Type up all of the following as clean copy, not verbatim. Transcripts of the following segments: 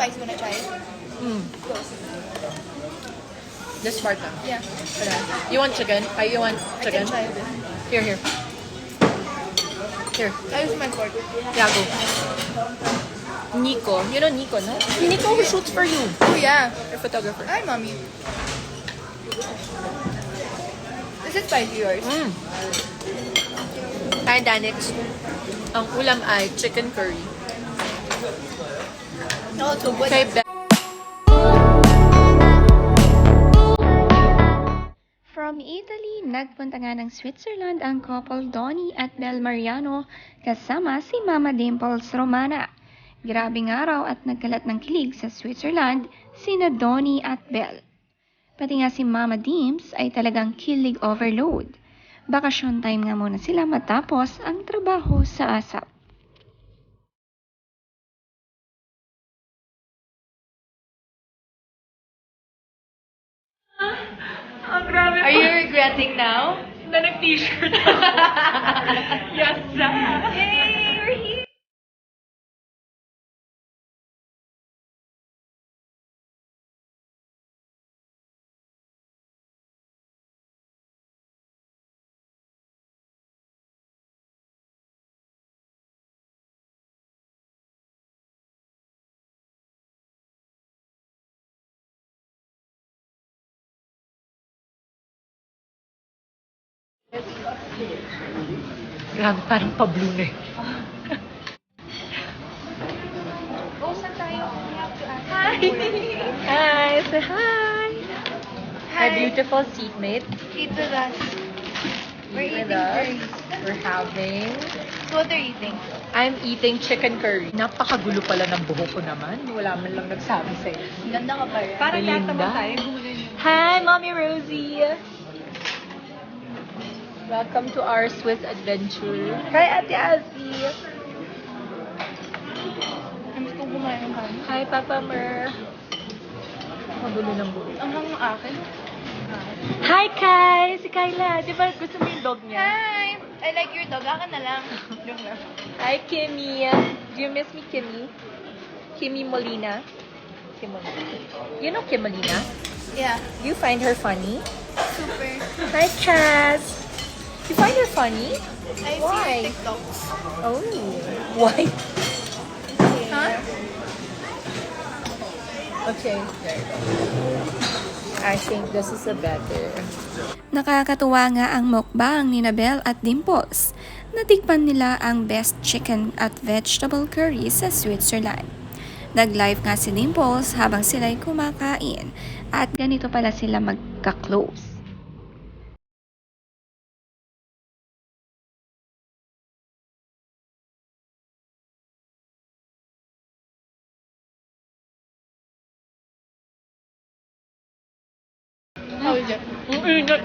spicy. Wanna try it? Close. This part lang. Yeah. You want chicken? You want I chicken? can try it. Here. Here. I use my fork. Yeah, go. Nico. You know Nico, no? Nico who shoots for you. Oh yeah. Your photographer. Hi, mommy. Is it spicy yours? Hi, Danix. Ang ulam ay chicken curry. No, too good. Kay Beth. From Italy, nagpunta nga ng Switzerland ang couple Donnie at Bel Mariano kasama si Mama Dimples Romana. Grabing araw at nagkalat ng kilig sa Switzerland sina Donnie at Bel. Pati nga si Mama Dimps ay talagang kilig overload. Bakasyon time nga muna sila matapos ang trabaho sa ASAP. Are you regretting now? Na nag-t-shirt Yes, Yay! We're here! Grabe, parang pa-blue na eh. Oh, saan tayo? We have to ask. Hi! Hi! Say hi! My Hi. beautiful seatmate. Eat with us. We're With eating us. curry. We're having... So what are you eating? I'm eating chicken curry. Napakagulo pala ng buhok ko naman. Wala man lang nagsabi sa'yo. Ganda ka pa rin. Parang lahat naman tayo. Hi, Mommy Rosie! Welcome to our Swiss adventure. Hi, Ate Azzy! Miss ko kumain ng kanin. Hi, Papa Mer! Magulo ng buhok. Ang hang ng akin. Hi, Kai! Si Kyla! Di ba gusto mo yung dog niya? Hi! I like your dog. Akin na lang. Yung na. Hi, Kimmy! Do you miss me, Kimmy? Kimmy Molina? Kim Molina. You know Kim Molina? Yeah. Do you find her funny? Super. Hi, Chaz! You find her funny? I Why? see your TikToks. Oh. Why? Huh? Okay, there you go. I think this is a better. Nakakatuwa nga ang mukbang ni Bel at Dimples. Natikpan nila ang best chicken at vegetable curry sa Switzerland. Nag-live nga si Dimples habang sila'y kumakain at ganito pala sila magka-close. How is it? Ang init.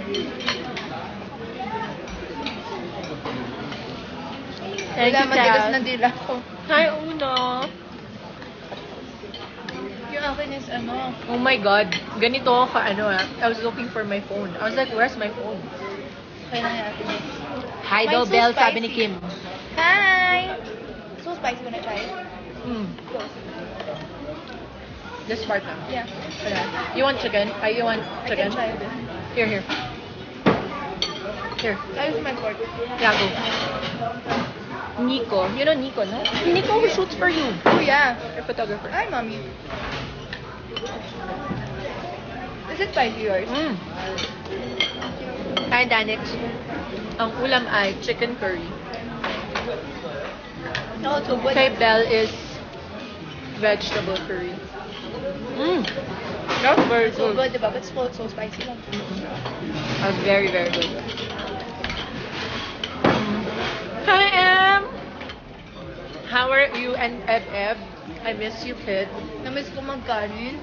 Thank Wala, you, matigas Chaz. na dila ko. Hi, Uno. Yung akin is ano. Oh my God. Ganito ako ano I was looking for my phone. I was like, where's my phone? Kaya na natin. Hi daw, Mine's so Belle, sabi ni spicy. Kim. Hi! So spicy. Wanna try it? Close. This part lang. Yeah. You want chicken? You want I chicken? can try it. Here. Here. I use my fork. Yeah, go. Nico. You know Nico, no? Nico who shoots for you. Oh yeah. Your photographer. Hi, mommy. Is it spicy yours? Hi, Danix. Ang ulam ay chicken curry. No, too good. Kay Belle is vegetable curry. That's very So good. good, diba? But so spicy lang. That's very, very good. Hi, Em! How are you and Eb? I miss you, kid. Namiss ko magkanin.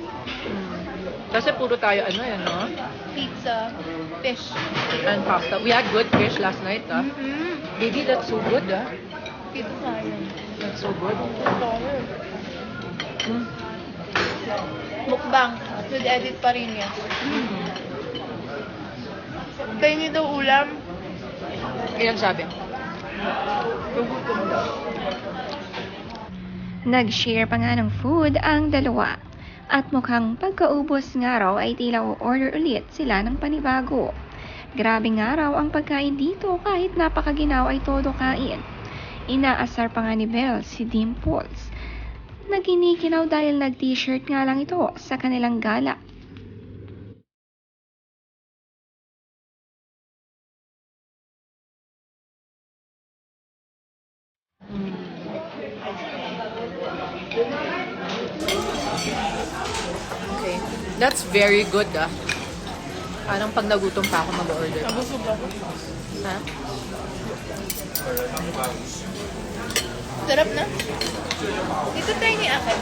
Kasi puro tayo, no? Pizza. Fish. And pasta. We had good fish last night, ah. Baby, that's so good, ah. Pizza tayo. That's so good. Mukbang. With edit pa rin yan. Kainin daw ulam. Yan sabi. Nag-share pa nga ng food ang dalawa. At mukhang pagkaubos nga raw ay tila order ulit sila ng panibago. Grabe nga raw ang pagkain dito kahit napakaginaw ay todo kain. Inaasar pa nga ni Belle si Dimples. Naginikinaw dahil nag-t-shirt nga lang ito sa kanilang gala. Okay. That's very good, ah. Parang pag nagutom pa ako mag-order. Nabusog ako. Ha? Sarap na. Ito try ni Ate.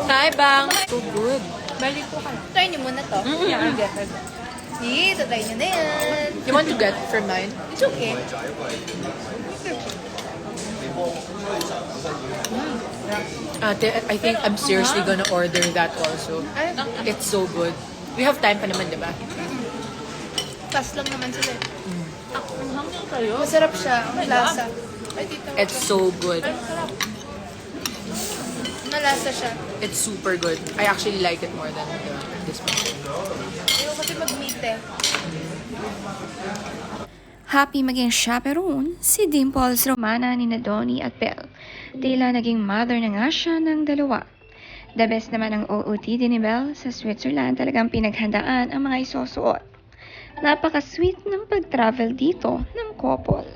Hi, Bang! So good. Balik ko kayo. Try niyo muna to. Mm-mm. Yeah, I'll get it. Sige, ito try niyo na yan. You want to get from mine? It's okay. Ate, I think I'm seriously gonna order that also. Ay, It's so good. We have time pa naman, di ba? fast lang naman sila. Masarap siya. Ang lasa. Ay, dito. It's so good. Malasa siya. It's super good. I actually like it more than this one. Ayaw kasi mag-meat eh. Happy maging chaperone si Dimples Romana ni Donnie at Belle. Tila naging mother na nga siya ng dalawa. The best naman ang OOTD ni Belle sa Switzerland, talagang pinaghandaan ang mga isusuot. Napaka-sweet ng pag-travel dito ng couple.